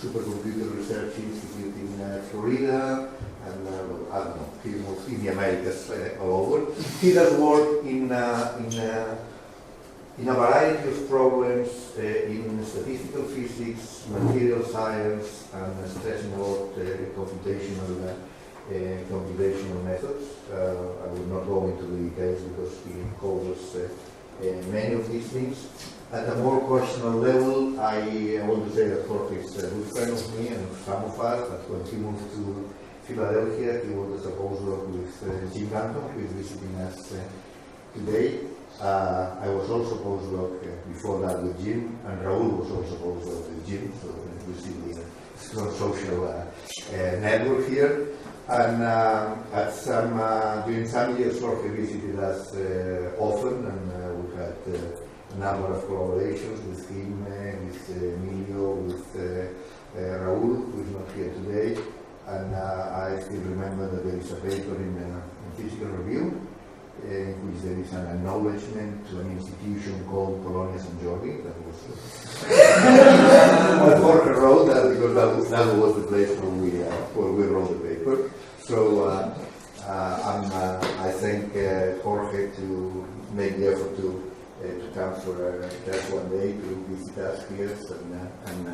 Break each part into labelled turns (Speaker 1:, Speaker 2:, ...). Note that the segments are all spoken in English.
Speaker 1: Supercomputer Research Institute in Florida, and I don't know, he moves in the Americas all over. He does work in a variety of problems in statistical physics, material science, and stressing about computational methods. I will not go into the details because he covers many of these things. At a more personal level, I want to say that Jorge is a good friend of me and of some of us, but when he moved to Philadelphia, he was a postdoc with Jim Ganton, who is visiting us today. I was also postdoc before that with Jim, and Raul was also postdoc with Jim, so you see the strong social network here. And during some years, Jorge visited us often, and we had a number of collaborations with him, with Emilio, with Raul, who is not here today. And I still remember that there is a paper in Physical Review in which there is an acknowledgement to an institution called Colonia San Jorge. That was what Jorge wrote that because that was the place where we wrote the paper. So I thank Jorge to make the effort to come for just one day to visit us here and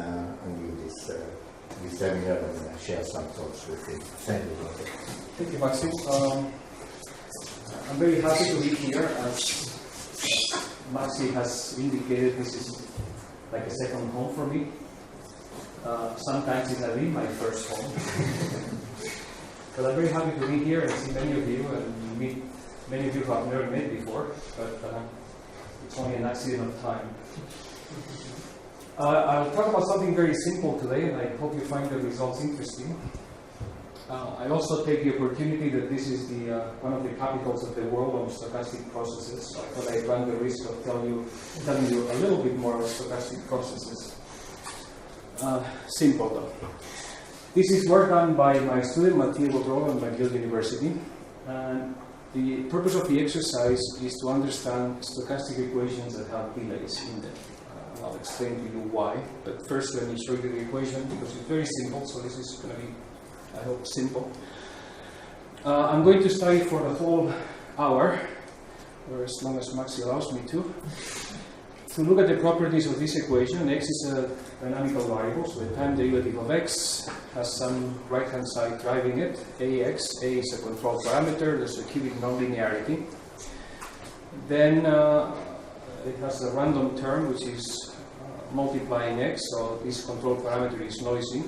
Speaker 1: give this seminar and share some thoughts with him. Thank you, Jorge.
Speaker 2: Thank you, Maxi. I'm very happy to be here. As Maxi has indicated, this is like a second home for me. Sometimes it has been my first home. But I'm very happy to be here and see many of you and meet many of you who I've never met before, but it's only an accident of time. I'll talk about something very simple today, and I hope you find the results interesting. I also take the opportunity that this is one of the capitals of the world on stochastic processes, so I thought I'd run the risk of telling you a little bit more about stochastic processes. Simple though. This is work done by my student Matteo Bro at McGill University, and the purpose of the exercise is to understand stochastic equations that have delays in them. I'll explain to you why, but first let me show you the equation because it's very simple, so this is going to be, I hope, simple. I'm going to study for the whole hour, or as long as Maxi allows me to look at the properties of this equation. X is a dynamical variable, so the time derivative of x has some right-hand side driving it, ax. A is a control parameter, there's a cubic nonlinearity. Then it has a random term, which is multiplying x, so this control parameter is noisy.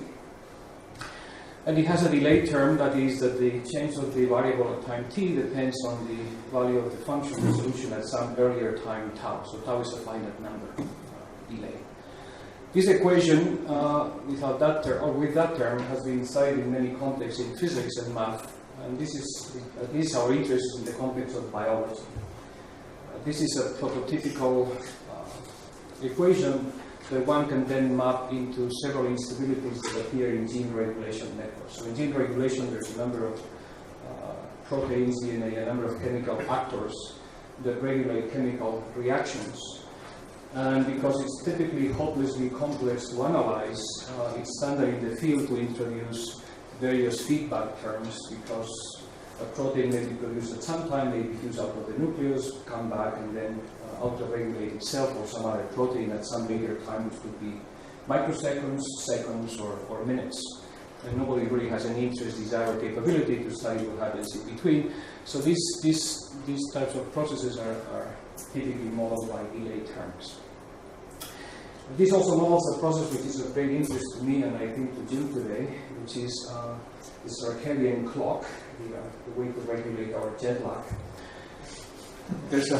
Speaker 2: And it has a delay term, that is that the change of the variable at time t depends on the value of the function resolution at some earlier time tau. So tau is a finite number delay. This equation, without that term, or with that term, has been studied in many contexts in physics and math. And this is our interest in the context of biology. This is a prototypical equation that one can then map into several instabilities that appear in gene regulation networks. So in gene regulation, there's a number of proteins, DNA, a number of chemical actors that regulate chemical reactions. And because it's typically hopelessly complex to analyze, it's standard in the field to introduce various feedback terms, because a protein may be produced at some time, may be fused out of the nucleus, come back, and then auto-regulate itself or some other protein at some later time, which could be microseconds, seconds, or minutes. And nobody really has any interest, desire, or capability to study what happens in between. So these types of processes are typically modeled by delay terms. This also models a process which is of great interest to me and I think to Jim today, which is the circadian clock, the way to regulate our jet lag. There's a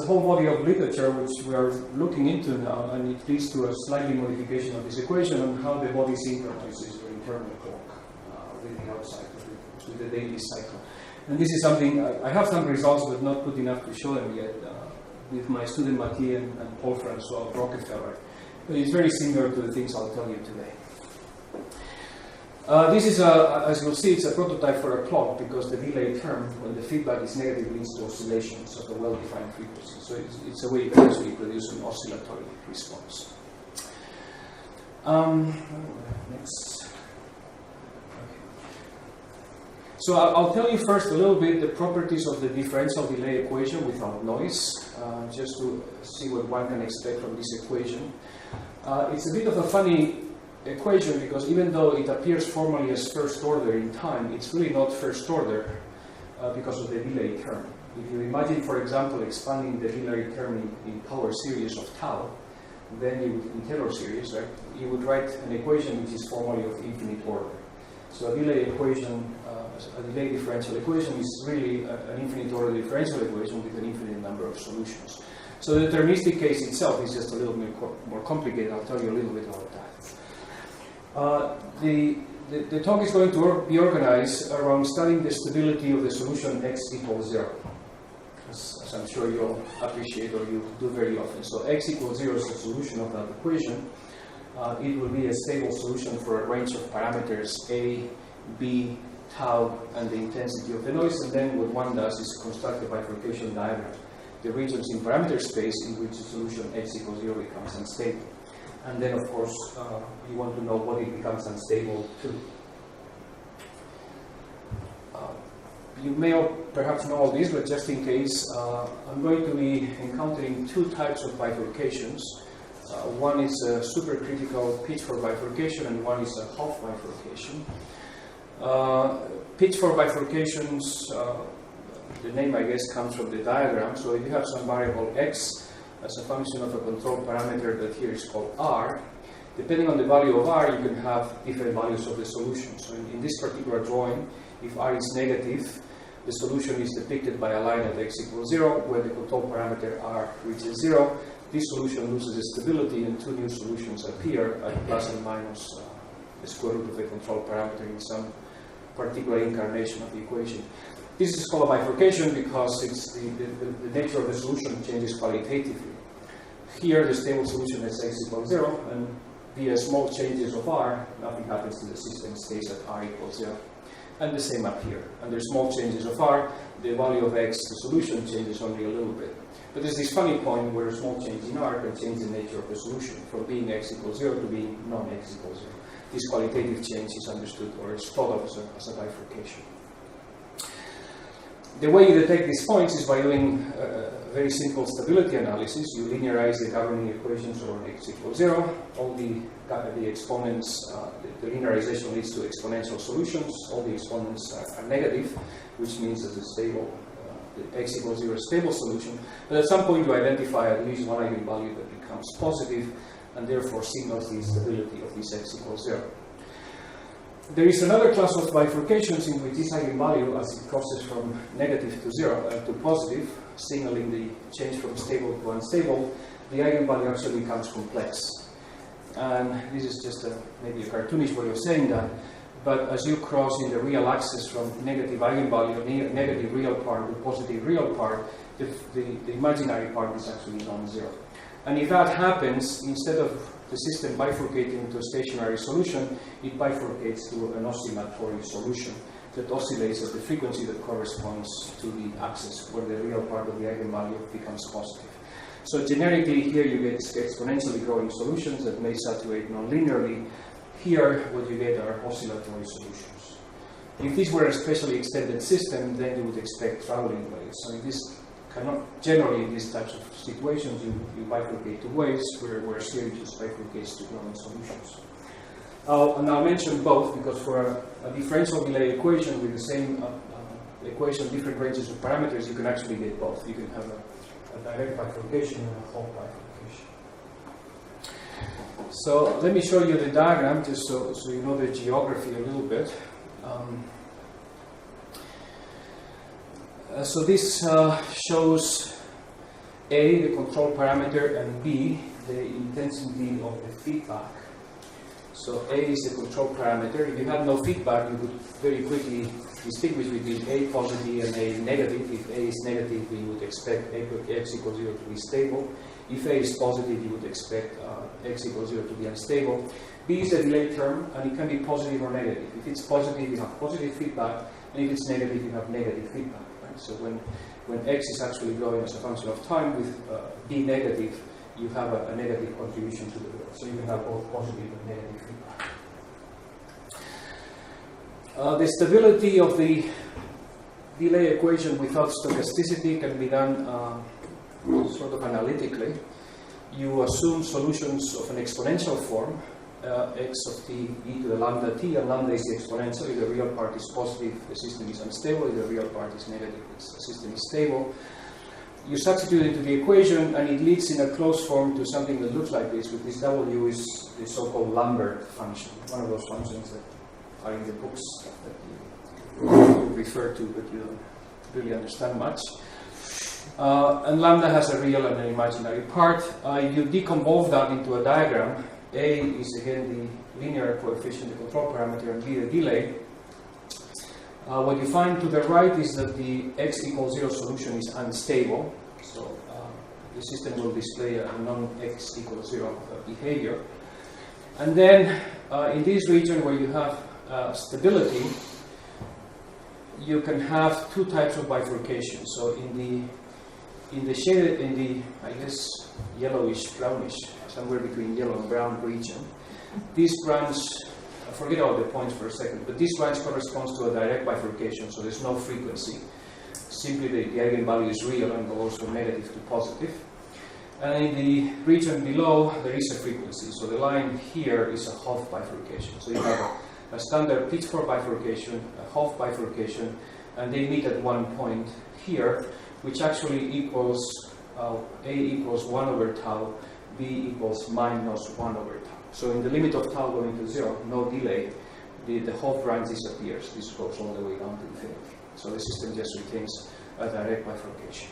Speaker 2: whole body of literature which we are looking into now, and it leads to a slightly modification of this equation on how the body synchronizes the internal clock with the outside, with the daily cycle. And this is something, I have some results, but not good enough to show them yet, with my student Mathieu and Paul Francois of Rockefeller. But it's very similar to the things I'll tell you today. This is, as you'll see, it's a prototype for a clock, because the delay term, when the feedback is negative, leads to oscillations of a well-defined frequency. So it's a way to actually produce an oscillatory response. Next. So I'll tell you first a little bit the properties of the differential delay equation without noise, just to see what one can expect from this equation. It's a bit of a funny equation because even though it appears formally as first order in time, it's really not first order because of the delay term. If you imagine, for example, expanding the delay term in power series of tau, then you would, in Taylor series, right, you would write an equation which is formally of infinite order. So a delay equation, a delay differential equation is really an infinite order differential equation with an infinite number of solutions. So the deterministic case itself is just a little bit more complicated. I'll tell you a little bit about that. The talk is going to be organized around studying the stability of the solution x equals 0. As I'm sure you'll appreciate or you do very often. So x equals 0 is the solution of that equation. It will be a stable solution for a range of parameters a, b, tau, and the intensity of the noise. And then what one does is construct a bifurcation diagram, the regions in parameter space in which the solution x equals 0 becomes unstable. And then, of course, you want to know what it becomes unstable to. You may perhaps know all this, but just in case, I'm going to be encountering two types of bifurcations. One is a supercritical Pitchfork bifurcation, and one is a Hopf bifurcation. Pitchfork bifurcations, the name, I guess, comes from the diagram. So if you have some variable x as a function of a control parameter that here is called r, depending on the value of r, you can have different values of the solution. So in this particular drawing, if r is negative, the solution is depicted by a line at x equals 0, where the control parameter r reaches 0. This solution loses its stability, and two new solutions appear at plus and minus the square root of the control parameter in some particular incarnation of the equation. This is called a bifurcation because it's the nature of the solution changes qualitatively. Here, the stable solution is x equals 0, and via small changes of r, nothing happens to the system, stays at r equals 0. And the same up here. Under small changes of r, the value of x, the solution, changes only a little bit. But there's this funny point where a small change in r can change the nature of the solution, from being x equals 0 to being non-x equals 0. This qualitative change is understood or is thought of as a bifurcation. The way you detect these points is by doing a very simple stability analysis. You linearize the governing equations over x equals 0. All the exponents, the linearization leads to exponential solutions. All the exponents are negative, which means that the stable, the x equals 0 stable solution. But at some point you identify at least one eigenvalue that becomes positive and therefore signals the stability of this x equals 0. There is another class of bifurcations in which this eigenvalue, as it crosses from negative to 0 to positive, signaling the change from stable to unstable, the eigenvalue actually becomes complex. And this is just maybe a cartoonish way of saying that, but as you cross in the real axis from negative eigenvalue, negative real part to positive real part, the imaginary part is actually non-zero. And if that happens, instead of the system bifurcating to a stationary solution, it bifurcates to an oscillatory solution that oscillates at the frequency that corresponds to the axis where the real part of the eigenvalue becomes positive. So generically, here you get exponentially growing solutions that may saturate non-linearly. Here, what you get are oscillatory solutions. If this were a specially extended system, then you would expect traveling waves. So in this generally, in these types of situations, you bifurcate to waves, where series just bifurcates to growing solutions. And I'll mention both because for a differential delay equation with the same equation, different ranges of parameters, you can actually get both. You can have a direct bifurcation and a Hopf bifurcation. So let me show you the diagram just so you know the geography a little bit. So this shows A, the control parameter, and B, the intensity of the feedback. So A is the control parameter. If you had no feedback, you could very quickly distinguish between A positive and A negative. If A is negative, you would expect x equals 0 to be stable. If A is positive, you would expect x equals 0 to be unstable. B is a delay term, and it can be positive or negative. If it's positive, you have positive feedback, and if it's negative, you have negative feedback. So when x is actually growing as a function of time with b negative, you have a negative contribution to the growth. So you can have both positive and negative feedback. The stability of the delay equation without stochasticity can be done sort of analytically. You assume solutions of an exponential form, x of t e to the lambda t, and lambda is the exponential. If the real part is positive, the system is unstable. If the real part is negative, the system is stable. You substitute into the equation, and it leads in a closed form to something that looks like this, with this w is the so-called Lambert function, one of those functions that are in the books that you refer to, but you don't really understand much. And lambda has a real and an imaginary part. You decompose that into a diagram. A is again the linear coefficient, the control parameter, and B the delay. What you find to the right is that the x equals 0 solution is unstable. So the system will display a non-x equals 0 behavior. And then in this region where you have stability, you can have two types of bifurcation. So in the shaded, in the, I guess, yellowish, brownish, somewhere between yellow and brown region, this branch, forget all the points for a second, but this branch corresponds to a direct bifurcation, so there's no frequency. Simply the eigenvalue is real and goes from negative to positive. And in the region below, there is a frequency. So the line here is a Hopf bifurcation. So you have a standard Pitchfork bifurcation, a Hopf bifurcation, and they meet at one point here, which actually equals A equals 1 over tau, B equals minus 1 over tau. So in the limit of tau going to 0, no delay, the Hopf branch disappears. This goes all the way down to infinity. So the system just retains a direct bifurcation.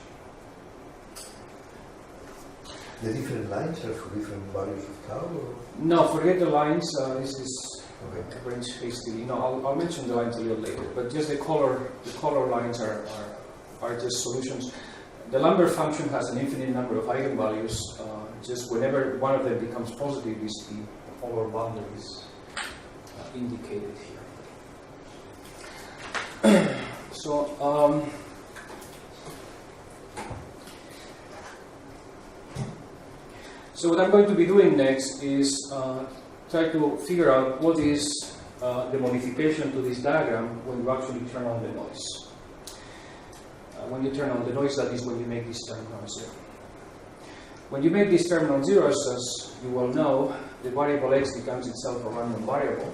Speaker 1: The different lines are for different values of tau? Or?
Speaker 2: No, forget the lines. This is
Speaker 1: okay.
Speaker 2: Arranged hastily. No, I'll mention the lines a little later. But just the color lines are just solutions. The Lambert function has an infinite number of eigenvalues. Just whenever one of them becomes positive, is the polar boundary is indicated here. So what I'm going to be doing next is try to figure out what is the modification to this diagram when you actually turn on the noise. When you turn on the noise, that is when you make this term non-zero. When you make this term non-zero, as you well know, the variable x becomes itself a random variable.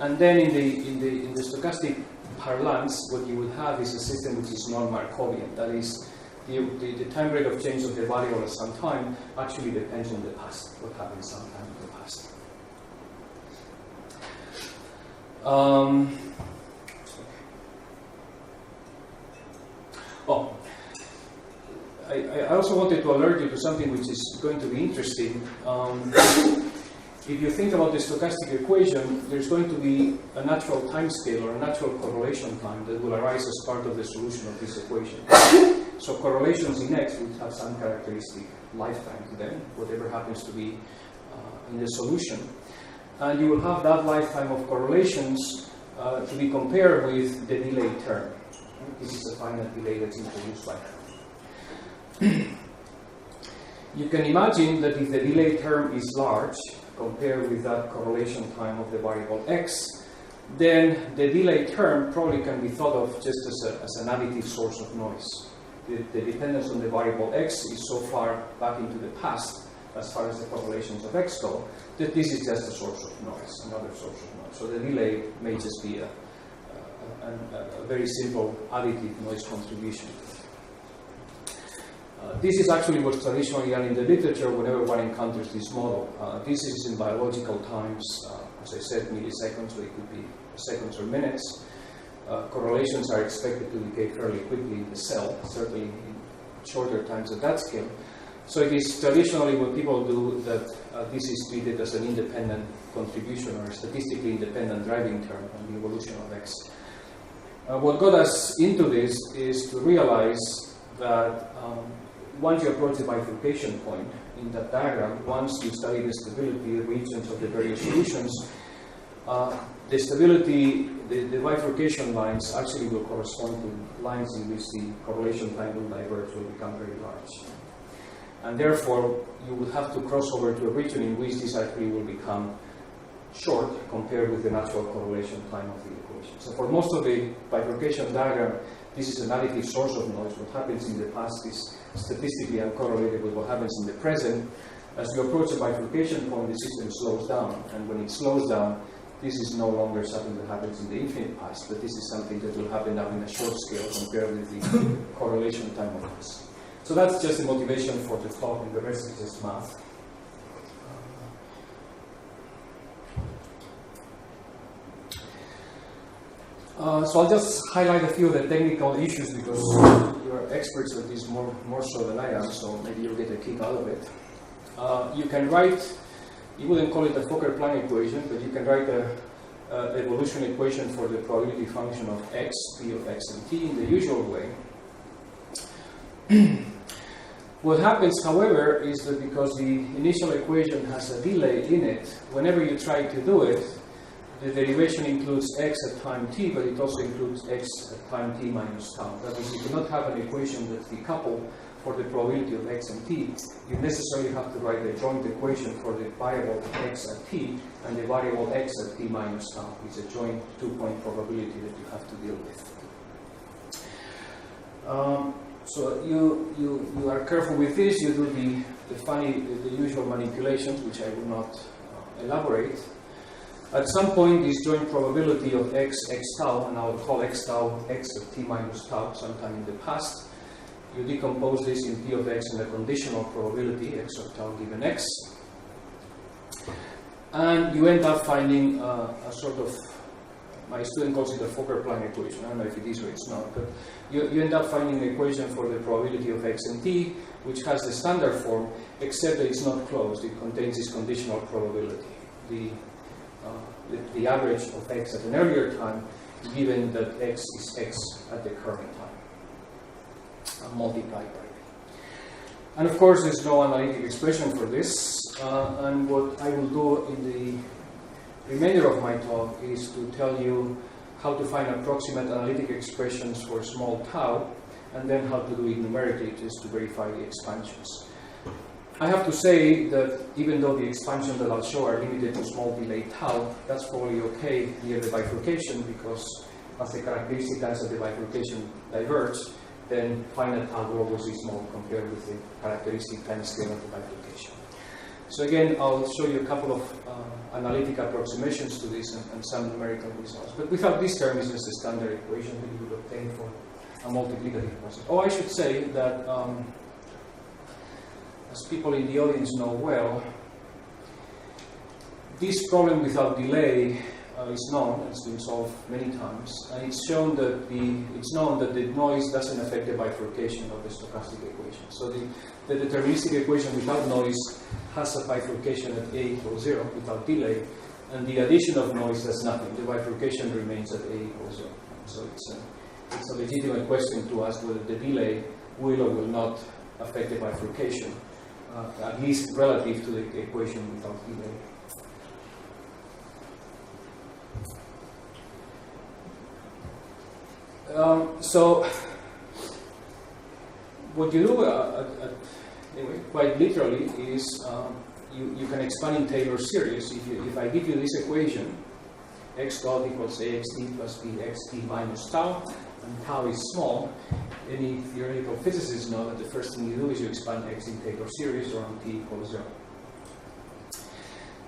Speaker 2: And then in the stochastic parlance, what you would have is a system which is non-Markovian. That is, the time rate of change of the variable at some time actually depends on the past, what happened sometime in the past. I also wanted to alert you to something which is going to be interesting. If you think about the stochastic equation, there's going to be a natural time scale or a natural correlation time that will arise as part of the solution of this equation. So correlations in X will have some characteristic lifetime to them, whatever happens to be in the solution. And you will have that lifetime of correlations to be compared with the delay term. This is a finite delay that's introduced by term. You can imagine that if the delay term is large, compared with that correlation time of the variable x, then the delay term probably can be thought of just as an additive source of noise. The dependence on the variable x is so far back into the past, as far as the correlations of x go, that this is just a source of noise, another source of noise. So the delay may just be a very simple additive noise contribution. This is actually what's traditionally done in the literature whenever one encounters this model. This is in biological times, as I said, milliseconds, so it could be seconds or minutes. Correlations are expected to decay fairly quickly in the cell, certainly in shorter times at that scale. So it is traditionally what people do that this is treated as an independent contribution or a statistically independent driving term on the evolution of X. What got us into this is to realize that once you approach the bifurcation point in that diagram, once you study the stability regions of the various solutions, the stability, the bifurcation lines actually will correspond to lines in which the correlation time will diverge, will become very large. And therefore, you would have to cross over to a region in which this actually will become short compared with the natural correlation time of the equation. So for most of the bifurcation diagram, this is an additive source of noise. What happens in the past is statistically uncorrelated with what happens in the present. As you approach a bifurcation point, the system slows down. And when it slows down, this is no longer something that happens in the infinite past, but this is something that will happen now in a short scale compared with the correlation time of this. So that's just the motivation for the talk, and the rest is just math. So I'll just highlight a few of the technical issues because you are experts at this more so than I am, so maybe you'll get a kick out of it. You can write, you wouldn't call it a Fokker-Planck equation, but you can write a evolution equation for the probability function of x, p of x and t in the usual way. What happens, however, is that because the initial equation has a delay in it, whenever you try to do it, the derivation includes x at time t, but it also includes x at time t minus tau. That is, you cannot have an equation that's decoupled for the probability of x and t. You necessarily have to write the joint equation for the variable x at t and the variable x at t minus tau. It's a joint two-point probability that you have to deal with. So you are careful with this. You do the usual manipulations, which I will not elaborate. At some point, this joint probability of x tau, and I will call x tau x at t minus tau sometime in the past. You decompose this in p of x in a conditional probability, x of tau given x. And you end up finding a sort of, my student calls it a Fokker-Planck equation. I don't know if it is or it's not, but you end up finding an equation for the probability of x and t, which has the standard form, except that it's not closed. It contains this conditional probability. The average of x at an earlier time, given that x is x at the current time, multiplied by p. And of course, there's no analytic expression for this. And what I will do in the remainder of my talk is to tell you how to find approximate analytic expressions for small tau, and then how to do it numerically just to verify the expansions. I have to say that even though the expansions that I'll show are limited to small delay tau, that's probably okay near the bifurcation, because as the characteristic times of the bifurcation diverge, then finite tau will always be small compared with the characteristic time scale of the bifurcation. So again, I'll show you a couple of analytic approximations to this and some numerical results. But without this term, it's just a standard equation that you would obtain for a multiplicative process. Oh, I should say that as people in the audience know well, this problem without delay is known. It's been solved many times, and it's known that the noise doesn't affect the bifurcation of the stochastic equation. So the deterministic equation without noise has a bifurcation at a equals 0 without delay, and the addition of noise does nothing. The bifurcation remains at a equals 0. So it's a legitimate question to ask whether the delay will or will not affect the bifurcation, at least relative to the equation without delay. So what you do anyway, quite literally is you can expand in Taylor series. If I give you this equation, x dot equals axt plus bxt minus tau, and tau is small, any theoretical physicists know that the first thing you do is you expand x in Taylor series or on t equals 0.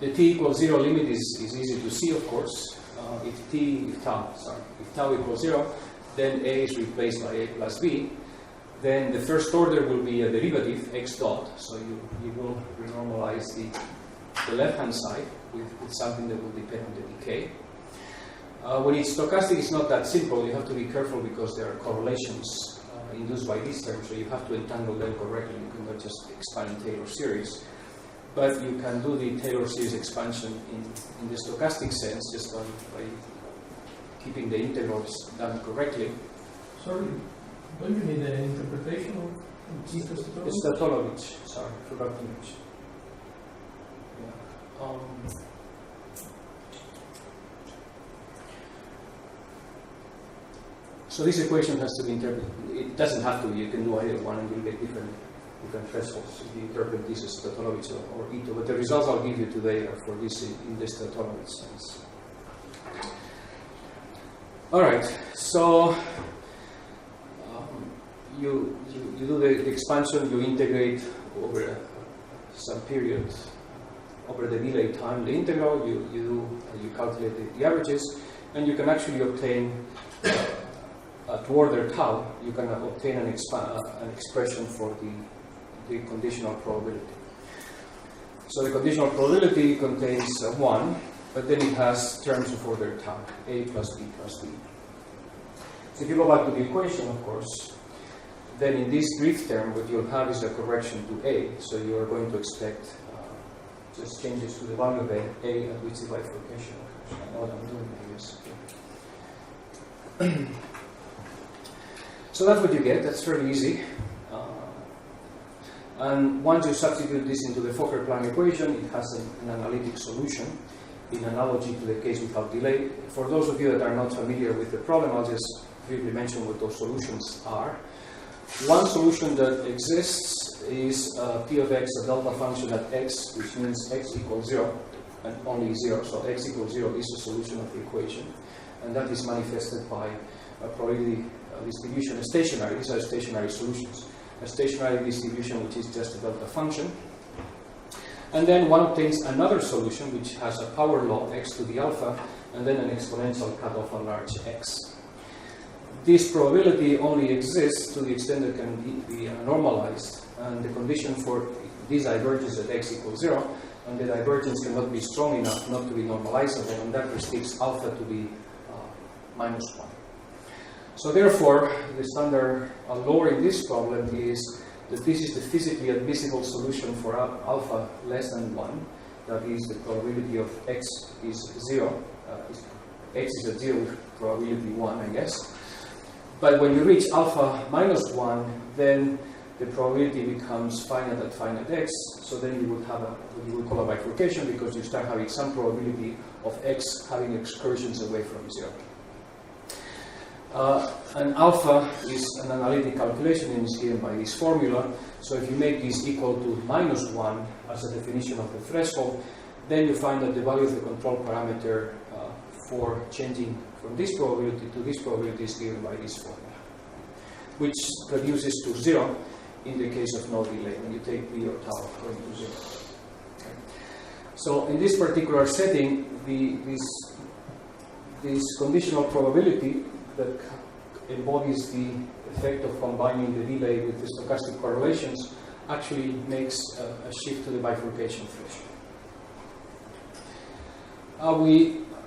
Speaker 2: The t equals 0 limit is easy to see, of course. If tau equals 0, then a is replaced by a plus b. Then the first order will be a derivative, x dot. So you will renormalize the left-hand side with something that will depend on the decay. When it's stochastic, it's not that simple. You have to be careful because there are correlations induced by this term, so you have to entangle them correctly. You cannot just expand in Taylor series. But you can do the Taylor series expansion in the stochastic sense just by keeping the integrals done correctly.
Speaker 3: Sorry, don't you need an interpretation of Jesus?
Speaker 2: It's Tatolovich. Sorry, forgot to mention. Yeah. So this equation has to be interpreted. It doesn't have to be. You can do either one and you'll get different different thresholds if you interpret this as Tatonovich or Ito. But the results I'll give you today are for this in this Tatonovich sense. All right, so you do the expansion, you integrate over some period over the delay time, the integral, you calculate the averages, and you can actually obtain at order tau, you can obtain an expression for the conditional probability. So the conditional probability contains 1, but then it has terms of order tau, a plus b plus b. So if you go back to the equation, of course, then in this drift term, what you'll have is a correction to a. So you are going to expect just changes to the value of a at which the bifurcation occurs. I know what I'm doing here. So that's what you get. That's fairly easy. And once you substitute this into the Fokker-Planck equation, it has an analytic solution in analogy to the case without delay. For those of you that are not familiar with the problem, I'll just briefly mention what those solutions are. One solution that exists is p of x, a delta function at x, which means x equals 0 and only 0. So x equals 0 is a solution of the equation. And that is manifested by a probability distribution, a stationary. These are stationary solutions. A stationary distribution which is just a delta function. And then one obtains another solution which has a power law x to the alpha and then an exponential cutoff on large x. This probability only exists to the extent that it can be normalized, and the condition for this divergence at x equals 0, and the divergence cannot be strong enough not to be normalizable, and that restricts alpha to be minus 1. So therefore, the standard law in this problem is that this is the physically admissible solution for alpha less than 1. That is, the probability of x is 0. X is at 0 with probability 1, I guess. But when you reach alpha minus 1, then the probability becomes finite at finite x. So then you would have what you would call a bifurcation, because you start having some probability of x having excursions away from 0. And alpha is an analytic calculation and is given by this formula. So if you make this equal to minus 1 as a definition of the threshold, then you find that the value of the control parameter for changing from this probability to this probability is given by this formula, which reduces to 0 in the case of no delay, when you take b or tau going to 0. Okay. So in this particular setting, this conditional probability that embodies the effect of combining the delay with the stochastic correlations actually makes a shift to the bifurcation threshold.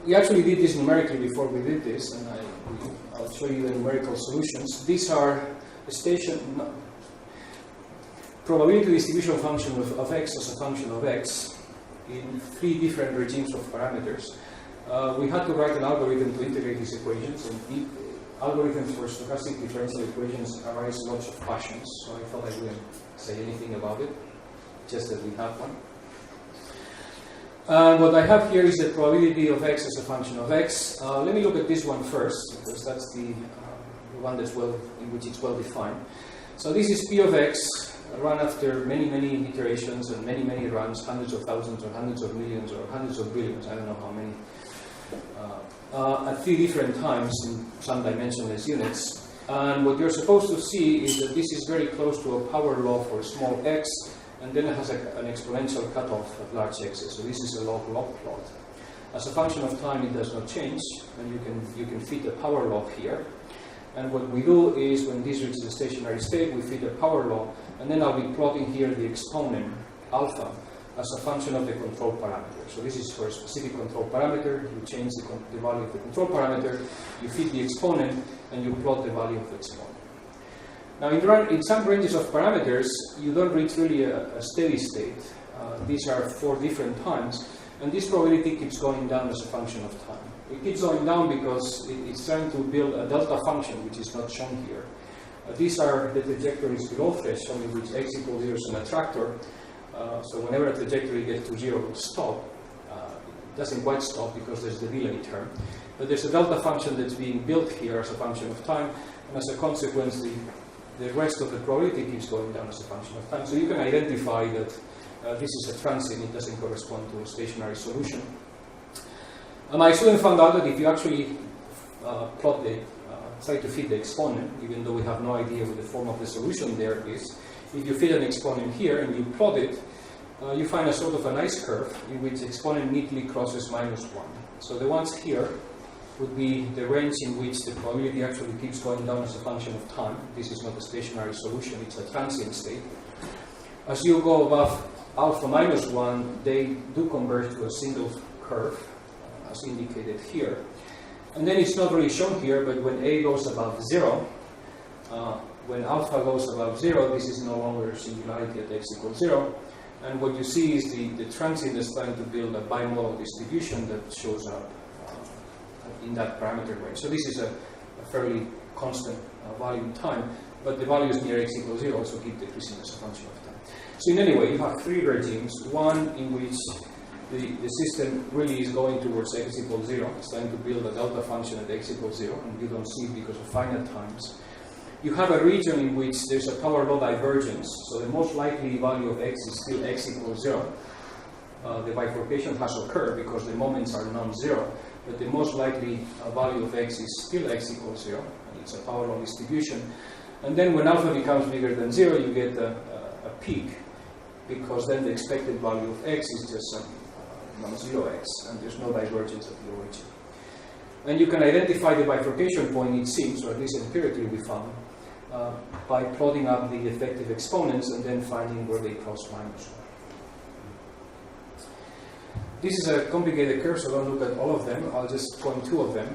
Speaker 2: We actually did this numerically before we did this, and I'll show you the numerical solutions. These are a probability distribution function of x as a function of x in 3 different regimes of parameters. We had to write an algorithm to integrate these equations, and algorithms for stochastic differential equations arise lots of passions, so I thought I wouldn't say anything about it, just that we have one. What I have here is the probability of x as a function of x. Let me look at this one first, because that's the one that's in which it's well defined. So this is p of x, run after many, many iterations and many, many runs, hundreds of thousands or hundreds of millions or hundreds of billions, I don't know how many, at 3 different times in some dimensionless units. And what you're supposed to see is that this is very close to a power law for small x, and then it has an exponential cutoff at large x's. So this is a log-log plot. As a function of time, it does not change, and you can fit a power law here. And what we do is, when this reaches a stationary state, we fit a power law, and then I'll be plotting here the exponent alpha as a function of the control parameter. So this is for a specific control parameter. You change the value of the control parameter, you fit the exponent, and you plot the value of the exponent. Now, in some ranges of parameters, you don't reach really a steady state. These are 4 different times, and this probability keeps going down as a function of time. It keeps going down because it's trying to build a delta function, which is not shown here. These are the trajectories below threshold, in which x equals 0 is an attractor. So whenever a trajectory gets to 0, it will stop. It doesn't quite stop because there's the delay term. But there's a delta function that's being built here as a function of time, and as a consequence, the rest of the probability keeps going down as a function of time. So you can identify that this is a transient, it doesn't correspond to a stationary solution. My student found out that if you actually try to fit the exponent, even though we have no idea what the form of the solution there is, if you fit an exponent here and you plot it, you find a sort of a nice curve in which the exponent neatly crosses -1. So the ones here would be the range in which the probability actually keeps going down as a function of time. This is not a stationary solution, it's a transient state. As you go above alpha -1, they do converge to a single curve, as indicated here. And then it's not really shown here, but when A goes above 0, when alpha goes above 0, this is no longer singularity at x equals 0. And what you see is the transient is trying to build a bimodal distribution that shows up in that parameter range. So this is a fairly constant value in time, but the values near x equals 0 also keep decreasing as a function of time. So in any way, you have three regimes. One in which the system really is going towards x equals 0. It's trying to build a delta function at x equals 0, and you don't see it because of finite times. You have a region in which there's a power law divergence, so the most likely value of x is still x equals 0. The bifurcation has occurred because the moments are non-zero, but the most likely value of x is still x equals 0, and it's a power law distribution. And then when alpha becomes bigger than 0, you get a peak, because then the expected value of x is just non-zero x, and there's no divergence at the origin. And you can identify the bifurcation point, it seems, or at least empirically we found, by plotting up the effective exponents and then finding where they cross -1. This is a complicated curve, so don't look at all of them. I'll just point two of them.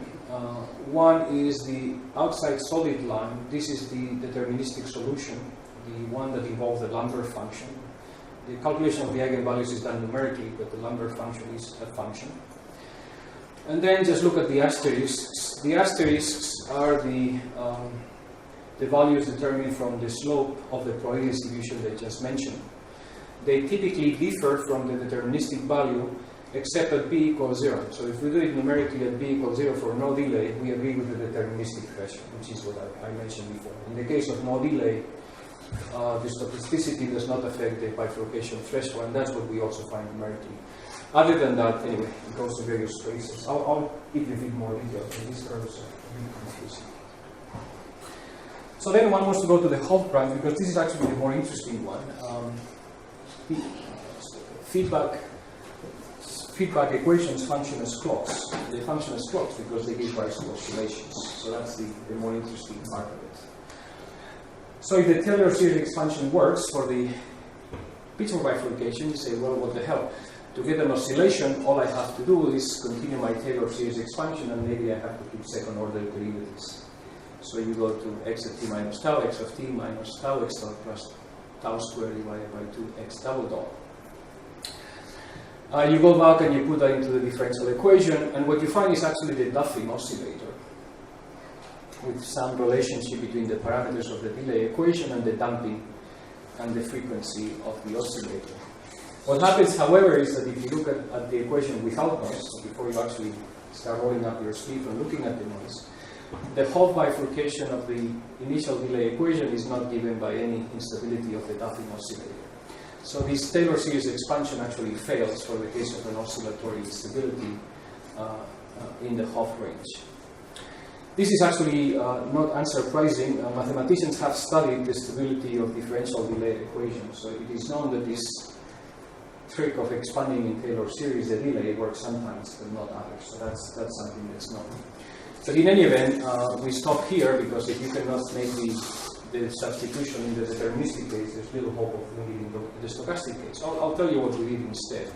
Speaker 2: One is the outside solid line. This is the deterministic solution, the one that involves the Lambert function. The calculation of the eigenvalues is done numerically, but the Lambert function is a function. And then just look at the asterisks. The asterisks are the values determined from the slope of the probability distribution that I just mentioned. They typically differ from the deterministic value except at b equals 0. So if we do it numerically at b equals 0 for no delay, we agree with the deterministic threshold, which is what I mentioned before. In the case of no delay, the stochasticity does not affect the bifurcation threshold, and that's what we also find numerically. Other than that, anyway, it goes to various traces. I'll give you a bit more details, and these curves are really confusing. So then one wants to go to the Hopf branch, because this is actually the more interesting one. Feedback equations function as clocks. They function as clocks because they give rise to oscillations. So that's the more interesting part of it. So if the Taylor series expansion works for the Pitchfork bifurcation, you say, well, what the hell? To get an oscillation, all I have to do is continue my Taylor series expansion, and maybe I have to keep second order derivatives. So you go to x of t minus tau, x of t minus tau, x dot plus tau squared divided by 2x double dot. You go back and you put that into the differential equation, and what you find is actually the Duffin oscillator, with some relationship between the parameters of the delay equation and the damping and the frequency of the oscillator. What happens, however, is that if you look at the equation without noise, so before you actually start rolling up your sleeve and looking at the noise, the Hopf bifurcation of the initial delay equation is not given by any instability of the Duffin oscillator. So this Taylor series expansion actually fails for the case of an oscillatory instability in the Hopf range. This is actually not unsurprising. Mathematicians have studied the stability of differential delay equations. So it is known that this trick of expanding in Taylor series, the delay, works sometimes, but not others. So that's something that's known. But in any event, we stop here, because if you cannot make the substitution in the deterministic case, there's little hope of doing it in the stochastic case. I'll tell you what we did instead.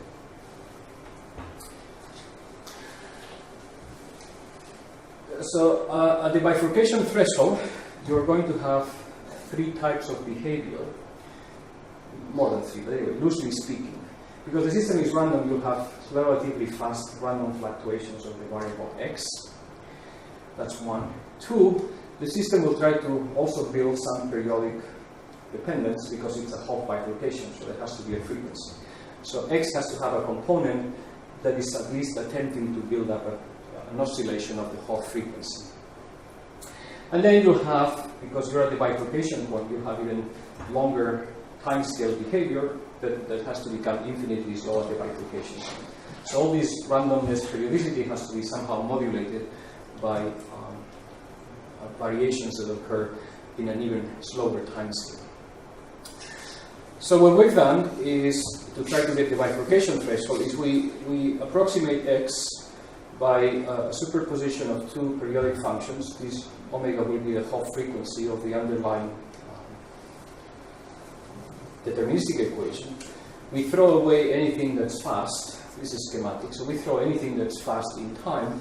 Speaker 2: So at the bifurcation threshold, you're going to have three types of behavior. More than three, but anyway, loosely speaking. Because the system is random, you'll have relatively fast random fluctuations of the variable x. That's one. Two, the system will try to also build some periodic dependence because it's a Hopf bifurcation, so there has to be a frequency. So x has to have a component that is at least attempting to build up an oscillation of the Hopf frequency. And then you'll have, because you're at the bifurcation point, you have even longer timescale behavior that has to become infinitely slow at the bifurcation point. So all this randomness periodicity has to be somehow modulated by variations that occur in an even slower timescale. So what we've done is to try to get the bifurcation threshold is we approximate x by a superposition of two periodic functions. This omega will be the Hopf frequency of the underlying deterministic equation. We throw away anything that's fast. This is schematic. So we throw anything that's fast in time.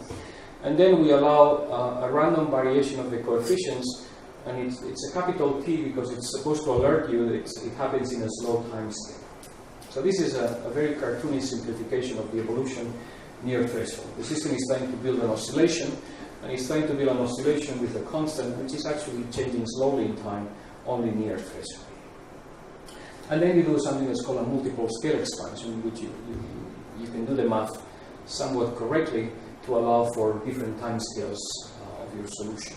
Speaker 2: And then we allow a random variation of the coefficients. And it's a capital T because it's supposed to alert you that it happens in a slow time scale. So this is a very cartoony simplification of the evolution near threshold. The system is trying to build an oscillation, and it's trying to build an oscillation with a constant which is actually changing slowly in time, only near threshold. And then you do something that's called a multiple scale expansion, in which you can do the math somewhat correctly to allow for different time scales of your solution.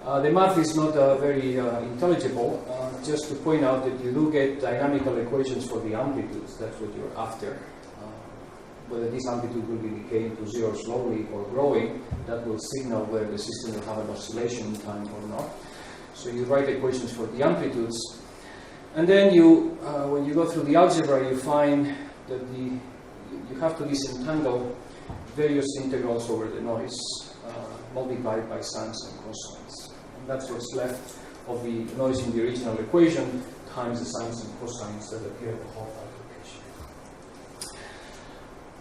Speaker 2: The math is not very intelligible, just to point out that you do get dynamical equations for the amplitudes. That's what you're after. Whether this amplitude will be decaying to zero slowly or growing, that will signal whether the system will have an oscillation in time or not. So you write equations for the amplitudes. And then you, when you go through the algebra, you find that you have to disentangle various integrals over the noise, multiplied by sines and cosines. And that's what's left of the noise in the original equation times the sines and cosines that appear at the Hopf bifurcation.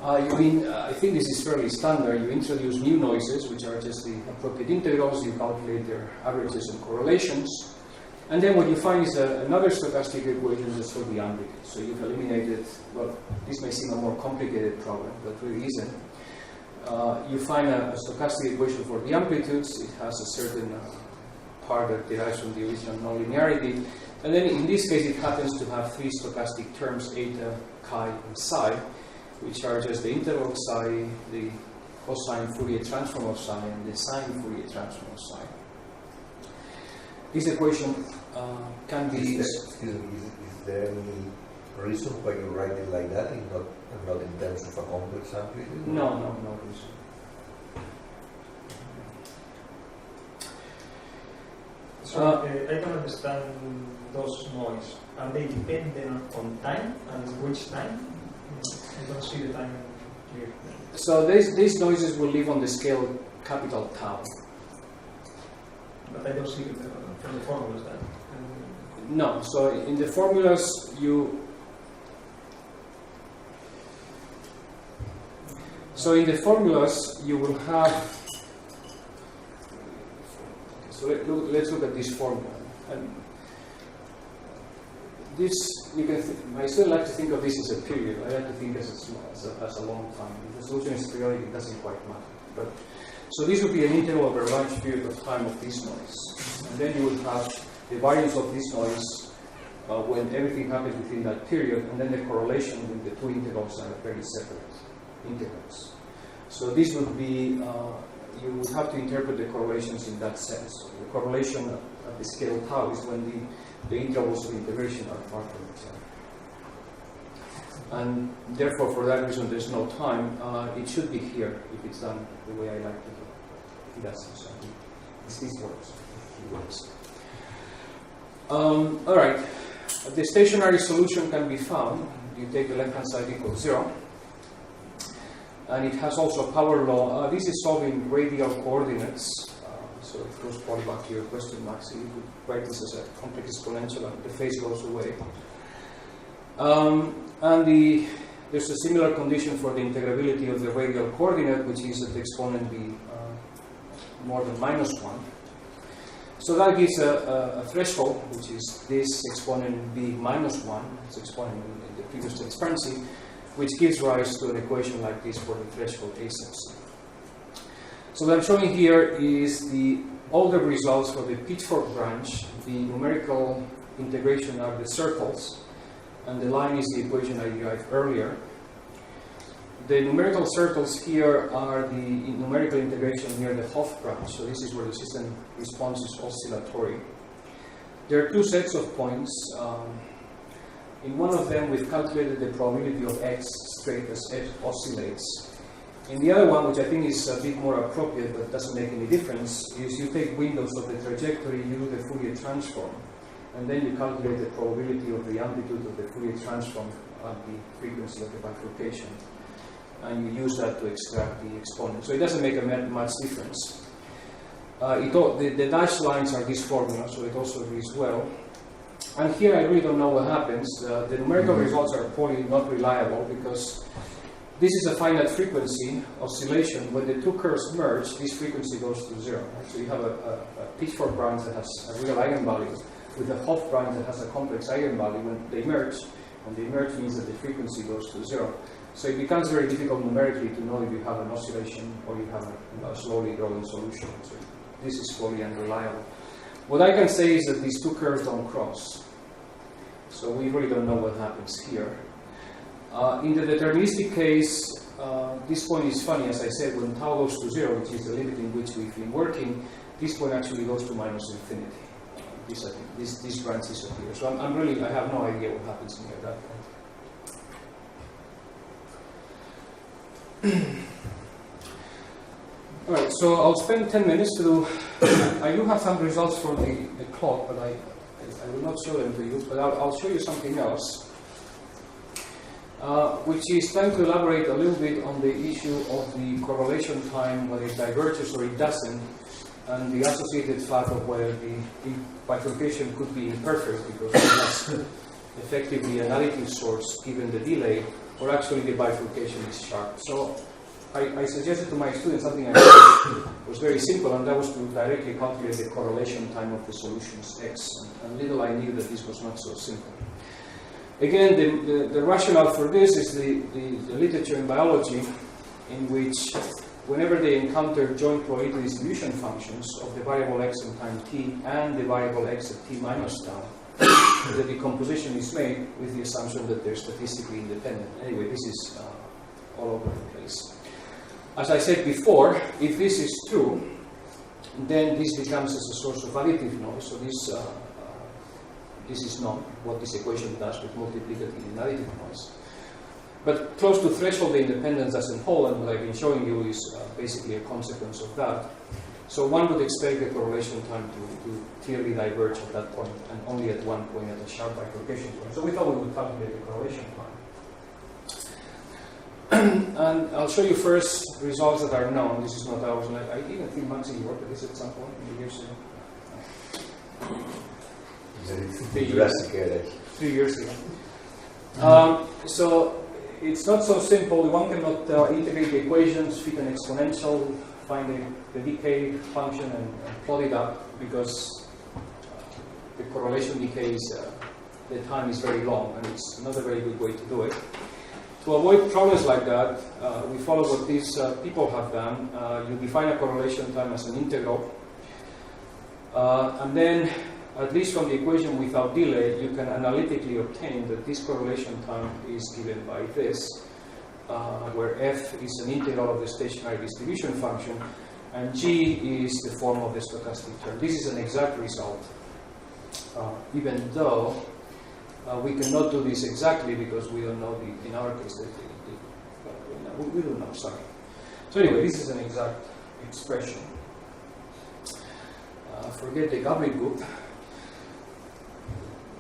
Speaker 2: I think this is fairly standard. You introduce new noises, which are just the appropriate integrals. You calculate their averages and correlations. And then what you find is another stochastic equation just for the amplitude. So you've eliminated, well, this may seem a more complicated problem, but really isn't. You find a stochastic equation for the amplitudes. It has a certain part that derives from the original nonlinearity. And then in this case, it happens to have three stochastic terms, eta, chi, and psi, which are just the integral psi, the cosine Fourier transform of psi, and the sine Fourier transform of psi. This equation can be...
Speaker 1: Is there any reason why you write it like that, and not in terms of a complex amplitude?
Speaker 2: No reason.
Speaker 4: So I don't understand those noise. Are they dependent on time, and which time? I don't see the time clear.
Speaker 2: So these noises will live on the scale capital tau.
Speaker 4: But I don't see it from the formulas that.
Speaker 2: No, so in the formulas you... So in the formulas you will have... So let's look at this formula. And this, you can I still like to think of this as a period. I like to think as a long time. If the solution is periodic, it doesn't quite matter. But so this would be an interval over a large period of time of this noise. And then you would have the variance of this noise when everything happens within that period, and then the correlation with the two integrals are very separate integrals. So this would be, you would have to interpret the correlations in that sense. So the correlation at the scale tau is when the intervals of integration are apart from each other. And therefore, for that reason, there's no time. It should be here if it's done the way I like to do it. It doesn't. So this works. It works. All right. The stationary solution can be found. You take the left-hand side equals 0. And it has also a power law. This is solving radial coordinates. So it goes probably back to your question, Max. You could write this as a complex exponential, and the phase goes away. And there's a similar condition for the integrability of the radial coordinate, which is that the exponent be more than -1. So that gives a threshold, which is this exponent being -1, it's exponent in the previous transparency, which gives rise to an equation like this for the threshold A sub c. So what I'm showing here is all the results for the Pitchfork branch. The numerical integration are the circles, and the line is the equation I derived earlier. The numerical circles here are the numerical integration near the Hopf branch. So this is where the system response is oscillatory. There are two sets of points. In one of them, we've calculated the probability of x straight as x oscillates. In the other one, which I think is a bit more appropriate but doesn't make any difference, is you take windows of the trajectory, you do the Fourier transform, and then you calculate the probability of the amplitude of the Fourier transform at the frequency of the bifurcation. And you use that to extract the exponent. So it doesn't make much difference. The dashed lines are this formula, so it also reads well. And here I really don't know what happens. The numerical results are probably not reliable because this is a finite frequency oscillation. When the two curves merge, this frequency goes to 0. Right? So you have a Pitchfork branch that has a real eigenvalue with a Hopf branch that has a complex eigenvalue. When they merge, and they merge means that the frequency goes to 0. So it becomes very difficult numerically to know if you have an oscillation or you have a slowly growing solution. So this is fully unreliable. What I can say is that these two curves don't cross. So we really don't know what happens here. In the deterministic case, this point is funny. As I said, when tau goes to 0, which is the limit in which we've been working, this point actually goes to minus infinity. This branch disappears. So I have no idea what happens near that point. All right, so I'll spend 10 minutes to do. I do have some results for the clock, but I will not show them to you. But I'll show you something else, which is trying to elaborate a little bit on the issue of the correlation time, whether it diverges or it doesn't, and the associated fact of whether the bifurcation could be imperfect because it has effectively an additive source given the delay, or actually the bifurcation is sharp. So I suggested to my students something I thought was very simple, and that was to directly calculate the correlation time of the solutions x. And little I knew that this was not so simple. Again, the rationale for this is the literature in biology, in which whenever they encounter joint probability distribution functions of the variable x in time t and the variable x at t minus tau, the decomposition is made with the assumption that they're statistically independent. Anyway, this is all over the place. As I said before, if this is true, then this becomes as a source of additive noise. So this is not what this equation does with multiplicative and additive noise. But close to threshold independence doesn't hold, and what I've been showing you is basically a consequence of that. So one would expect the correlation time to clearly diverge at that point, and only at one point at a sharp bifurcation point. So we thought we would calculate the correlation time. And I'll show you first results that are known. This is not ours. And I even think Maxi, you worked at this at some point in the years ago. 3 years ago. So it's not so simple. One cannot integrate the equations, fit an exponential, find the decay function, and plot it up because the correlation decay is, the time is very long, and it's not a very good way to do it. To avoid problems like that, we follow what these people have done. You define a correlation time as an integral, and then, at least from the equation without delay, you can analytically obtain that this correlation time is given by this, where f is an integral of the stationary distribution function, and g is the form of the stochastic term. This is an exact result, even though we cannot do this exactly because we don't know in our case, we don't know, sorry. So anyway, this is an exact expression. Forget the gobbledygook.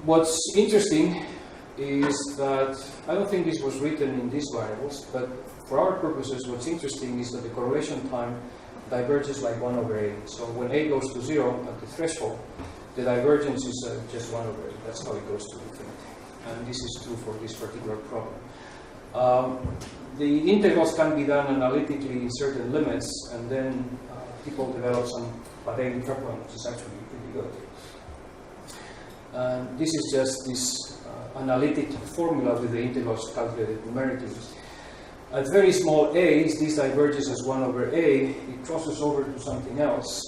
Speaker 2: What's interesting is that, I don't think this was written in these variables, but for our purposes, what's interesting is that the correlation time diverges like 1 over a. So when a goes to 0 at the threshold, the divergence is just 1 over a. That's how it goes to infinity. And this is true for this particular problem. The integrals can be done analytically in certain limits, and then people develop some Patay interpolation, which is actually pretty good. This is just this analytic formula with the integrals calculated numerically. At very small a's, this diverges as 1 over a. It crosses over to something else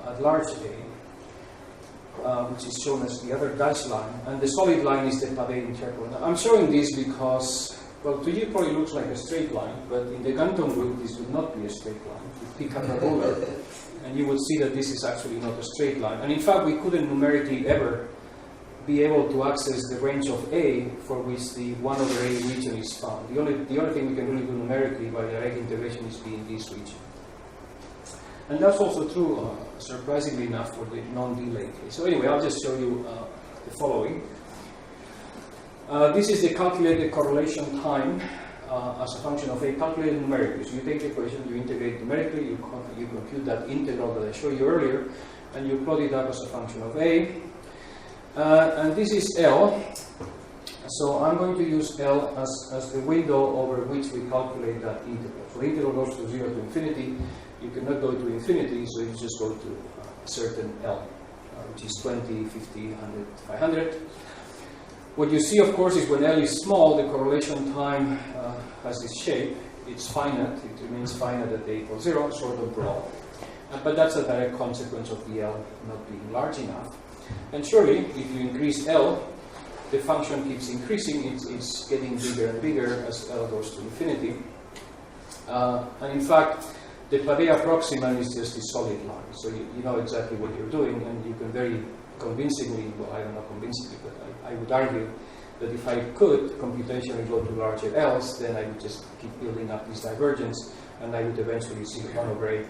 Speaker 2: at large a, which is shown as the other dashed line. And the solid line is the Patay interpolation. I'm showing this because Well, to you it probably looks like a straight line, but in the Ganton group this would not be a straight line. You pick up a ruler, and you will see that this is actually not a straight line. And in fact, we couldn't numerically ever be able to access the range of A for which the 1/A region is found. The only thing we can really do numerically by direct integration is be in this region. And that's also true, surprisingly enough, for the non-delay case. So anyway, I'll just show you the following. This is the calculated correlation time as a function of A, calculated numerically. So you take the equation, you integrate numerically, you compute that integral that I showed you earlier, and you plot it up as a function of A. And this is L. So I'm going to use L as the window over which we calculate that integral. So the integral goes to 0 to infinity. You cannot go to infinity, so you just go to a certain L, which is 20, 50, 100, 500. What you see, of course, is when L is small, the correlation time has this shape. It's finite. It remains finite at A equals 0, sort of broad. But that's a direct consequence of the L not being large enough. And surely, if you increase L, the function keeps increasing. It's getting bigger and bigger as L goes to infinity. And in fact, the Padilla proximal is just a solid line. So you know exactly what you're doing, and you can very convincingly, well, I don't know convincingly, but I would argue that if I could computationally go to larger L's, then I would just keep building up this divergence, and I would eventually see 1/A.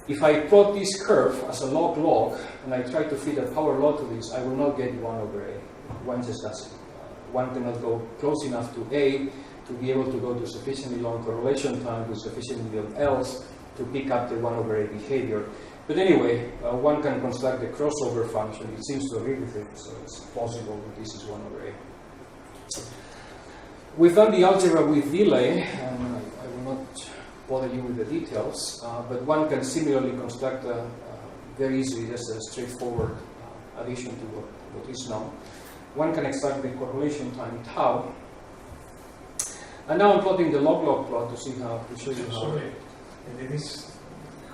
Speaker 2: If I plot this curve as a log-log, and I try to fit a power law to this, I will not get 1/A. One just doesn't. One cannot go close enough to A to be able to go to sufficiently long correlation time with sufficiently long L's to pick up the 1/A behavior. But anyway, one can construct the crossover function. It seems to agree with it, so it's plausible that this is 1/A. We've done the algebra with delay, and I will not bother you with the details, but one can similarly construct very easily, just a straightforward addition to what is known. One can extract the correlation time tau. And now I'm plotting the log-log plot to show you how.
Speaker 4: Sorry,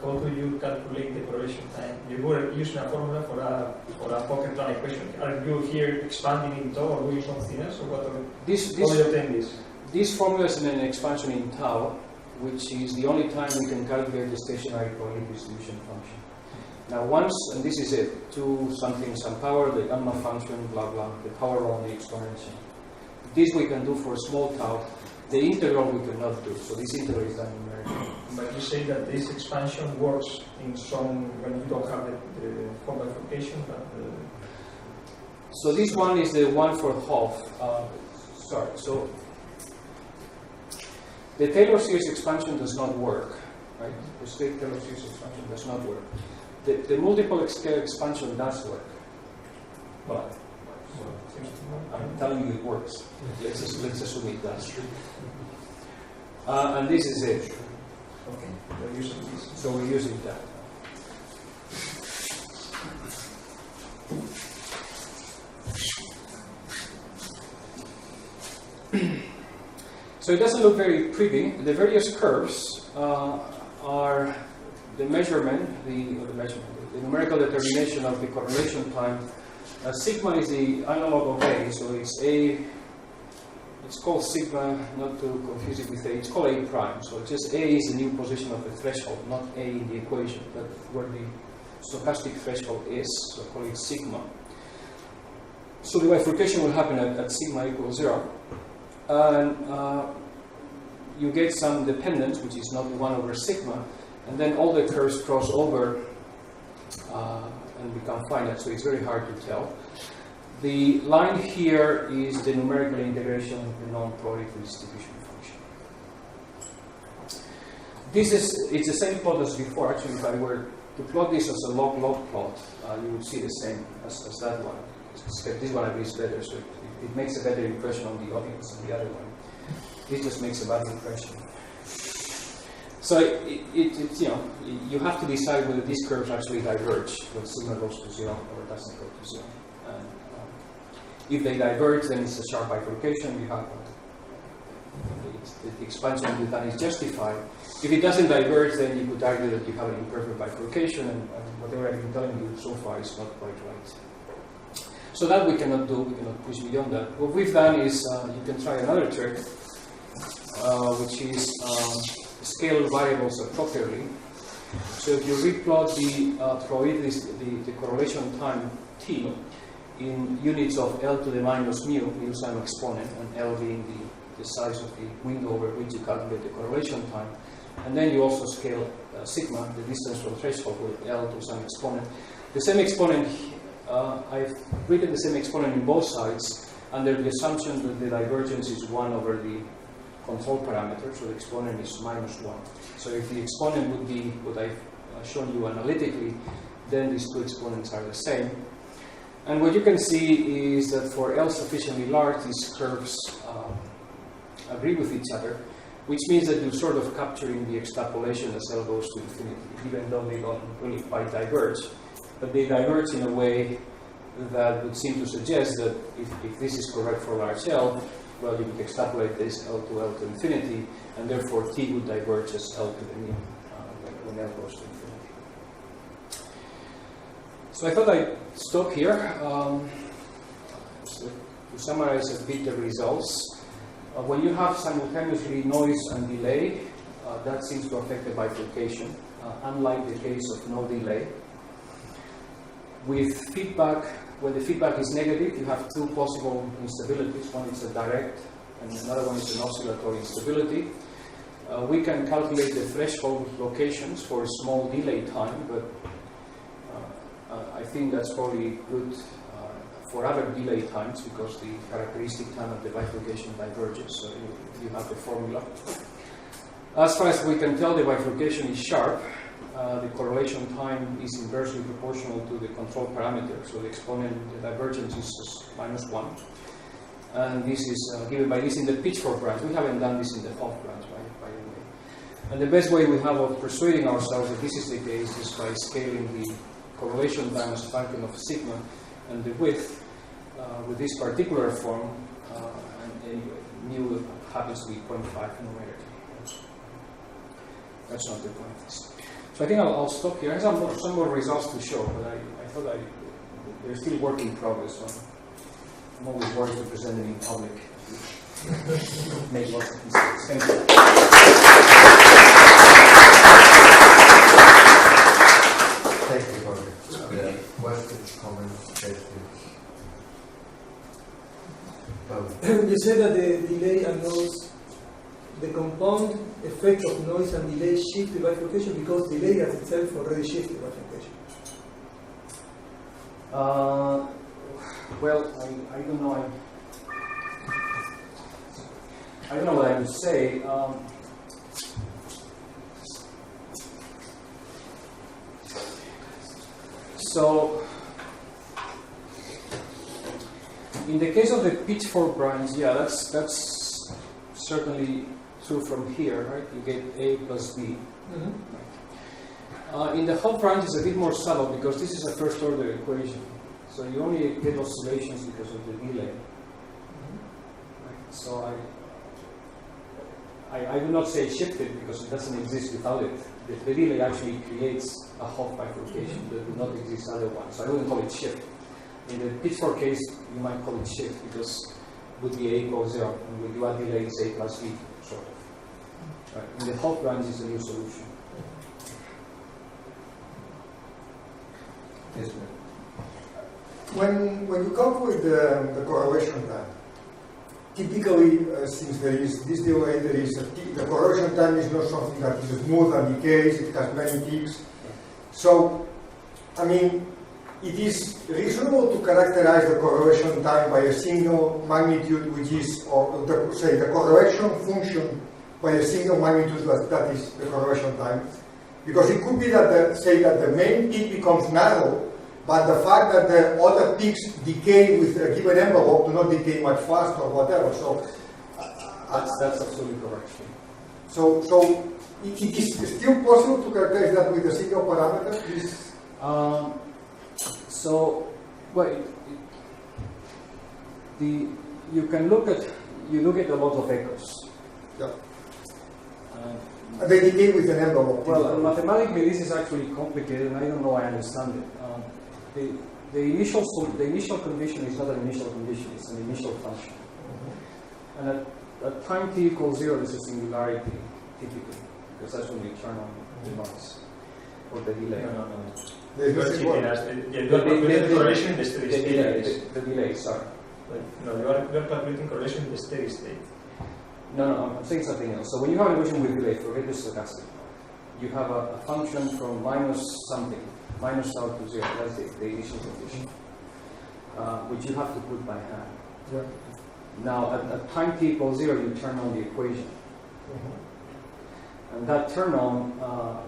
Speaker 4: how do you calculate the correlation time? You were using a formula for a Fokker-Planck equation. Are you here expanding in tau or doing something else, or what? How do you obtain this?
Speaker 2: This formula is an expansion in tau, which is the only time we can calculate the stationary probability distribution function. Now once, and this is it, 2 something, some power, the gamma function, blah blah, the power law and the exponential. This we can do for small tau. The integral we cannot do, so this integral is done numerically.
Speaker 4: But you say that this expansion works in some, when you don't have the for bifurcation, but
Speaker 2: So this one is the one for Hopf. So the Taylor series expansion does not work, right? The straight Taylor series expansion does not work. The multiple scale expansion does work. Well, I'm telling you it works. Let's assume it does. And this is it.
Speaker 4: okay, we're using this.
Speaker 2: So we're using that. So it doesn't look very pretty. The various curves are the measurement, the numerical determination of the correlation time. Sigma is the analog of A, so it's A. It's called sigma, not to confuse it with A. It's called A prime. So just A is the new position of the threshold, not A in the equation, but where the stochastic threshold is. So call it sigma. So the bifurcation will happen at sigma equals 0. And you get some dependence, which is not 1/sigma, and then all the curves cross over and become finite, so it's very hard to tell. The line here is the numerical integration of the non-probability distribution function. It's the same plot as before. Actually, if I were to plot this as a log-log plot, you would see the same as that one. This one I believe is better, so it makes a better impression on the audience than the other one. This just makes a bad impression. So it's you have to decide whether these curves actually diverge when sigma goes to 0 or doesn't go to 0. And if they diverge, then it's a sharp bifurcation. You have the expansion you've done is justified. If it doesn't diverge, then you could argue that you have an imperfect bifurcation, and whatever I've been telling you so far is not quite right. So that we cannot do. We cannot push beyond that. What we've done is you can try another trick. which is scale variables appropriately. So if you replot the probability, the correlation time t in units of L to the minus mu some exponent, and L being the size of the window over which you calculate the correlation time. And then you also scale sigma, the distance from threshold, with L to some exponent. The same exponent, I've written the same exponent in both sides under the assumption that the divergence is 1 over the control parameter, so the exponent is minus 1. So if the exponent would be what I've shown you analytically, then these two exponents are the same. And what you can see is that for L sufficiently large, these curves agree with each other, which means that you're sort of capturing the extrapolation as L goes to infinity, even though they don't really quite diverge. But they diverge in a way that would seem to suggest that if this is correct for large L, well, you could extrapolate this L to infinity, and therefore T would diverge as L to the mu when L goes to infinity. So I thought I'd stop here. So to summarize a bit the results, when you have simultaneously noise and delay, that seems to affect the bifurcation, unlike the case of no delay. With feedback, when the feedback is negative, you have two possible instabilities. One is a direct, and another one is an oscillatory instability. We can calculate the threshold locations for a small delay time, but I think that's probably good for other delay times because the characteristic time of the bifurcation diverges, so you have the formula. As far as we can tell, the bifurcation is sharp. The correlation time is inversely proportional to the control parameter, so the exponent, the divergence is minus 1. And this is given by this in the Pitchfork branch. We haven't done this in the Hopf branch, by the way. And the best way we have of persuading ourselves that this is the case is by scaling the correlation time as a function of sigma and the width with this particular form, and anyway, mu happens to be 0.5 numerically. That's not the point. So I think I'll stop here. I have some more results to show, but I thought they're still work in progress. So I'm always worried to present them in public. Make lots of mistakes. Thank you.
Speaker 1: Thank you, Jorge. Questions, comments, questions?
Speaker 5: You said that the delay and noise, the compound effect of noise and delay shift the bifurcation because delay as itself already shifts the bifurcation.
Speaker 2: Well, I don't know. I don't know what I would say. So, in the case of the Pitchfork branch, yeah, that's certainly true from here, right? You get A plus B. Mm-hmm. In the Hopf branch, it's a bit more subtle because this is a first-order equation. So you only get oscillations because of the delay. Mm-hmm. Right? So I do not say shifted because it doesn't exist without it. The delay actually creates a Hopf bifurcation that would not exist otherwise. So I wouldn't call it shift. In the Pitchfork case, you might call it shift because would be A equals 0, and with you add delay, it's A plus B, sort of. Right. In the Hopf branch is a new solution.
Speaker 1: Yes, ma'am.
Speaker 6: When you calculate the correlation time, typically, since there is this delay, the correlation time is not something that is smooth and decays, it has many peaks. So, I mean, it is reasonable to characterize the correlation time by a single magnitude, which is, or the correlation function by a single magnitude that is the correlation time. Because it could be that the main peak becomes narrow, but the fact that the other peaks decay with a given envelope do not decay much faster or whatever. So
Speaker 2: that's absolutely correct.
Speaker 6: So it is still possible to characterize that with a single parameter.
Speaker 2: You can look at a lot of echoes.
Speaker 6: Yeah. They decay with an envelope.
Speaker 2: Well, mathematically, this is actually complicated, and I don't know I understand it. The initial condition is not an initial condition; it's an initial function. Mm-hmm. And at time t equals 0, there's a singularity, typically, because that's when you turn on the noise, or the delay.
Speaker 4: No.
Speaker 6: There's no single-
Speaker 4: The correlation in the steady state.
Speaker 2: The delay, sorry.
Speaker 4: No, you are calculating correlation in the steady state.
Speaker 2: No, I'm saying something else. So when you have an equation with delay, forget the stochastic. You have a function from minus something, minus tau to 0, that's the initial condition, which you have to put by hand.
Speaker 6: Yeah.
Speaker 2: Now, at time t equals 0, you turn on the equation. And that turn on,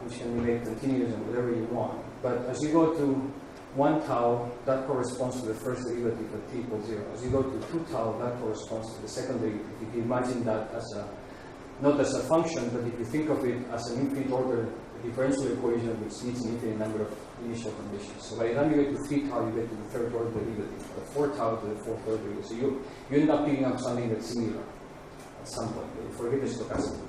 Speaker 2: which can be made continuous and whatever you want. But as you go to 1 tau, that corresponds to the first derivative at t equals 0. As you go to 2 tau, that corresponds to the second derivative. If you imagine that as not as a function, but if you think of it as an infinite order differential equation which needs an infinite number of initial conditions. So by the time you get to 3 tau, you get to the third order derivative, or 4 tau to the fourth order derivative. So you end up picking up something that's similar at some point. You forget the stochastic.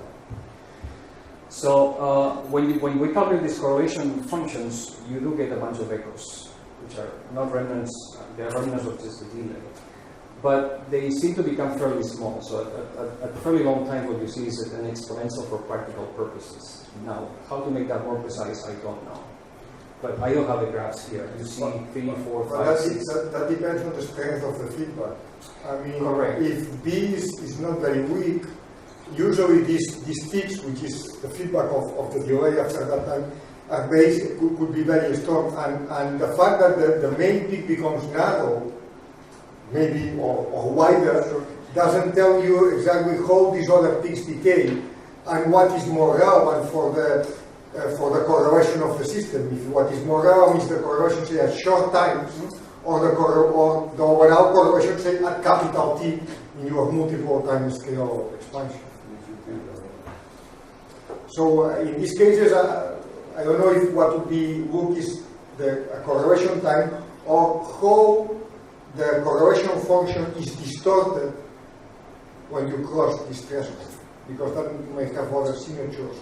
Speaker 2: So when we calculate these correlation functions, you do get a bunch of echoes, which are not remnants, they are remnants of just the delay. But they seem to become fairly small. So at a fairly long time, what you see is an exponential for practical purposes. Now, how to make that more precise, I don't know. But I don't have the graphs here. You see 3, 4, 5, 6.
Speaker 6: That depends on the strength of the feedback. I mean,
Speaker 2: correct.
Speaker 6: If B is not very weak, usually these peaks, which is the feedback of the delay after that time, are basic, could be very strong. And the fact that the main peak becomes narrow, maybe or wider, doesn't tell you exactly how these other peaks decay and what is more relevant for the correlation of the system. If what is more relevant is the correlation, say, at short times, or the overall correlation, say, at capital T in your multiple time scale expansion. So in these cases, I don't know if what would be good is the correlation time, or how the correlation function is distorted when you cross this threshold, because that may have other signatures.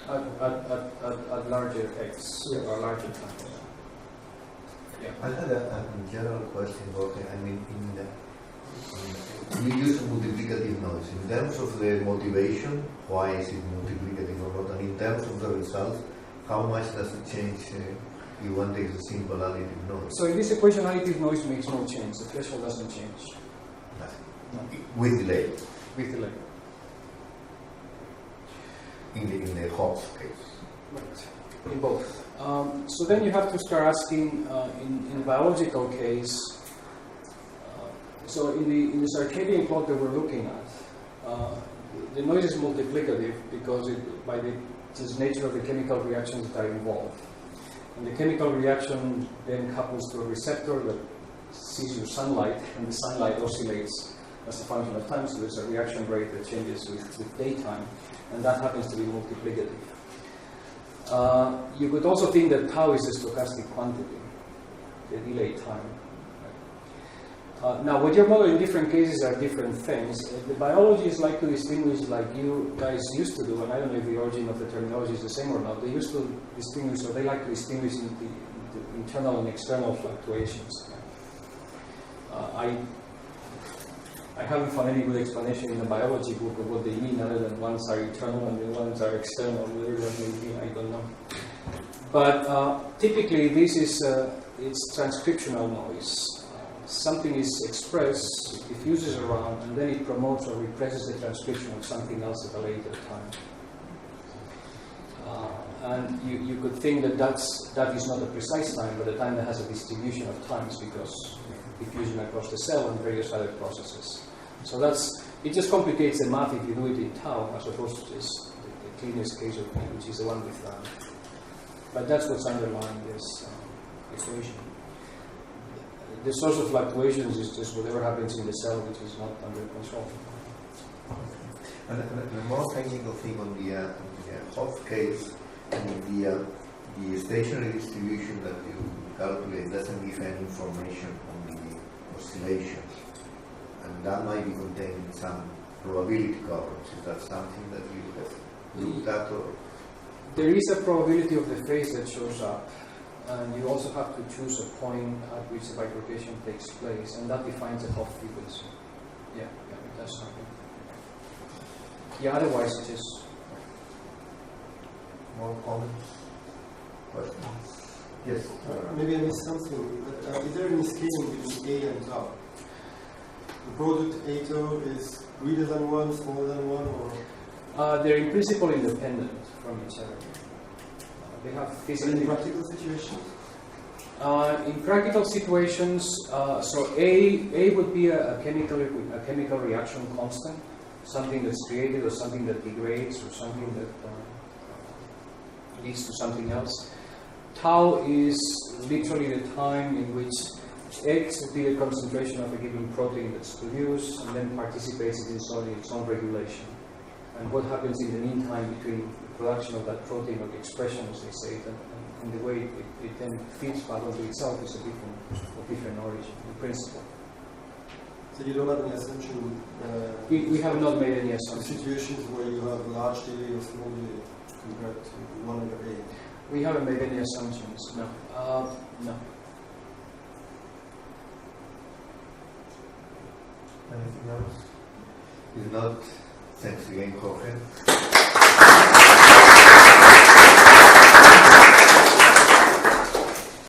Speaker 2: At larger x, or larger time. Yeah.
Speaker 1: I had a general question, Jorge. I mean, you use multiplicative noise. In terms of the motivation, why is it multiplicative or not? And in terms of the results, how much does it change if one takes a simple additive noise?
Speaker 2: So in this equation, additive noise makes no change. The threshold doesn't change. No.
Speaker 1: With delay.
Speaker 2: With delay.
Speaker 1: In the Hopf case.
Speaker 2: Right. In both. So then you have to start asking, in the biological case, so in the circadian clock that we're looking at, the noise is multiplicative because by the just nature of the chemical reactions that are involved. And the chemical reaction then couples to a receptor that sees your sunlight, and the sunlight oscillates as a function of time, so there's a reaction rate that changes with daytime, and that happens to be multiplicative. You could also think that tau is a stochastic quantity, the delay time. Now, what you're modeling in different cases are different things. The biology is like to distinguish, like you guys used to do, and I don't know if the origin of the terminology is the same or not. They used to distinguish, or they like to distinguish the internal and external fluctuations. I haven't found any good explanation in the biology book of what they mean, other than ones are internal and the ones are external. Whatever that may be, I don't know. But typically, this is it's transcriptional noise. Something is expressed, it diffuses around, and then it promotes or represses the transcription of something else at a later time. And you could think that that is not a precise time, but a time that has a distribution of times because diffusion across the cell and various other processes. So it just complicates the math if you do it in tau, as opposed to just the cleanest case of it, which is the one with but that's what's underlying this equation. The source of fluctuations is just whatever happens in the cell, which is not under control.
Speaker 1: And a more technical thing on the Hopf case, the stationary distribution that you calculate doesn't give any information on the oscillations, and that might be contained in some probability columns. Is that something that you have looked at? Or?
Speaker 2: There is a probability of the phase that shows up. And you also have to choose a point at which the bifurcation takes place, and that defines a Hopf frequency. Yeah, that's something. Yeah, otherwise it is.
Speaker 1: More comments? Questions? Yes.
Speaker 7: Maybe I missed something, but is there any scaling between A and tau? The product A tau is greater than 1, smaller than 1, or?
Speaker 2: They're in principle independent from each other. They have
Speaker 7: In
Speaker 2: physically.
Speaker 7: practical situations?
Speaker 2: In practical situations, so A would be a chemical reaction constant, something that's created or something that degrades or something that leads to something else. Tau is literally the time in which X would be the concentration of a given protein that's produced and then participates in its own regulation. And what happens in the meantime between the production of that protein or the expression, as they say, and the way it then feeds back onto itself is of different origin, in principle.
Speaker 7: So you don't have any assumption?
Speaker 2: We have not made any
Speaker 7: Some
Speaker 2: assumptions.
Speaker 7: situations where you have large delay or small delay compared to 1 over A.
Speaker 2: We haven't made any assumptions, no. No.
Speaker 1: Anything else? If not, thanks again, Jorge.